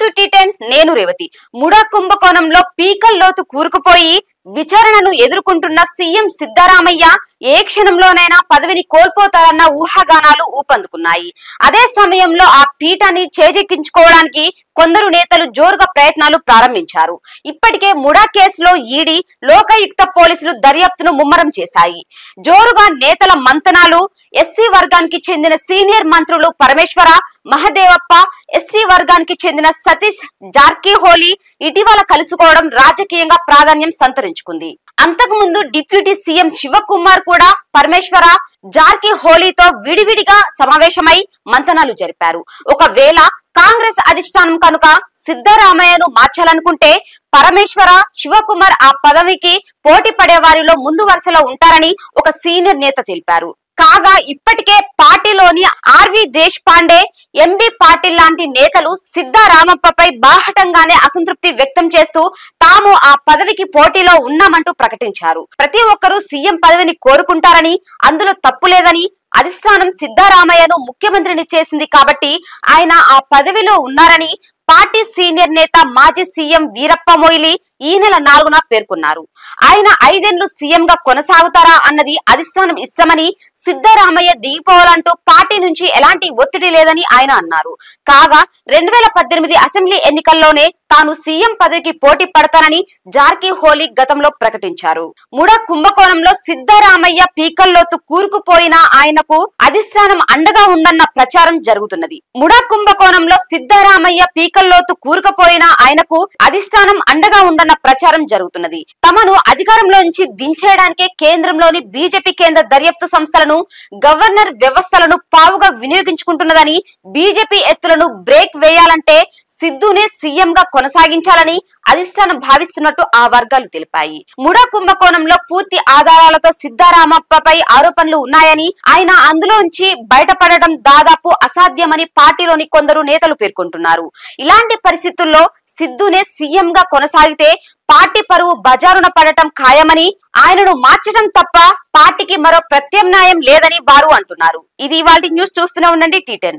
Welcome to టీ10 నేను Revathi. MUDA కుంభకోణంలో పీకల్లోతు కూరుకుపోయి విచారణను ఎదుర్కొంటున్న సీఎం సిద్ధరామయ్య ఏ క్షణంలోనైనా పదవిని కోల్పోతారన్న ఊహాగానాలు ఊపందుకున్నాయి. అదే సమయంలో ఆ పీఠాన్ని చేజెక్కించుకోవడానికి కొందరు నేతలు జోరుగా ప్రయత్నాలు ప్రారంభించారు. ఇప్పటికే ముడా కేసులో ఈడీ, లోకాయుక్త పోలీసులు దర్యాప్తును ముమ్మరం చేశాయి. జోరుగా నేతల మంతనాలు. ఎస్సీ వర్గానికి చెందిన సీనియర్ మంత్రులు పరమేశ్వర, మహదేవప్ప, ఎస్టీ వర్గానికి చెందిన సతీష్ జార్కిహోలీ ఇటీవల కలుసుకోవడం రాజకీయంగా ప్రాధాన్యం సంతరించుకుంది. అంతకు ముందు డిప్యూటీ సీఎం శివకుమార్ కూడా పరమేశ్వర, జార్కిహోలీతో విడివిడిగా సమావేశమై మంతనాలు జరిపారు. ఒకవేళ కాంగ్రెస్ అధిష్టానం కనుక సిద్ధరామయ్యను మార్చాలనుకుంటే పరమేశ్వర, శివకుమార్ ఆ పదవికి పోటీ పడే వారిలో ముందు వరుసలో ఉంటారని ఒక సీనియర్ నేత తెలిపారు. కాగా ఇప్పటికే పార్టీలోని ఆర్వి దేశపాండే, ఎంబీ పాటిల్ లాంటి నేతలు సిద్ధరామప్పపై బాహటంగానే అసంతృప్తి వ్యక్తం చేస్తూ తాము ఆ పదవికి పోటీలో ఉన్నామంటూ ప్రకటించారు. ప్రతి ఒక్కరూ సీఎం పదవిని కోరుకుంటారని, అందులో తప్పు లేదని, అధిష్టానం సిద్ధరామయ్యను ముఖ్యమంత్రిని చేసింది కాబట్టి ఆయన ఆ పదవిలో ఉన్నారని పార్టీ సీనియర్ నేత మాజీ సీఎం వీరప్ప మొయిలీ ఈ నెల 4న పేర్కొన్నారు. ఆయన 5 ఏళ్లు సీఎం గా కొనసాగుతారా అన్నది అధిష్టానం ఇష్టమని, సిద్ధరామయ్య దిగిపోవాలంటూ పార్టీ నుంచి ఎలాంటి ఒత్తిడి లేదని ఆయన అన్నారు. కాగా 2018 అసెంబ్లీ ఎన్నికల్లోనే తాను సీఎం పదవికి పోటీ పడతానని జార్కిహోలీ గతంలో ప్రకటించారు. ముడా కుంభకోణంలో సిద్ధరామయ్య పీకల్లోతు కూరుకుపోయిన ఆయనకు అధిష్టానం అండగా ఉందన్న ప్రచారం జరుగుతున్నది. ముడా కుంభకోణంలో సిద్ధరామయ్య పీకల్లోతు కూరుకుపోయిన ఆయనకు అధిష్టానం అండగా ఉందన్న ప్రచారం జరుగుతున్నది. తమను అధికారంలోంచి దించేయడానికే కేంద్రంలోని బీజేపీ కేంద్ర దర్యాప్తు సంస్థలను, గవర్నర్ వ్యవస్థలను పావుగా వినియోగించుకుంటున్నదని, బీజేపీ ఎత్తులను బ్రేక్ వేయాలంటే సిద్ధునే సీఎం గా కొనసాగించాలని అధిష్టానం భావిస్తున్నట్టు ఆ వర్గాలు తెలిపాయి. ముడా కుంభకోణంలో పూర్తి ఆధారాలతో సిద్ధరామప్పపై ఆరోపణలు ఉన్నాయని, ఆయన అందులోంచి బయటపడడం దాదాపు అసాధ్యమని పార్టీలోని కొందరు నేతలు పేర్కొంటున్నారు. ఇలాంటి పరిస్థితుల్లో సిద్ధునే సీఎం గా కొనసాగితే పార్టీ పరువు బజారున పడటం ఖాయమని, ఆయనను మార్చడం తప్ప పార్టీకి మరో ప్రత్యామ్నాయం లేదని వారు అంటున్నారు. ఇది ఇవాల్టి న్యూస్. చూస్తూనే ఉండండి టీ10.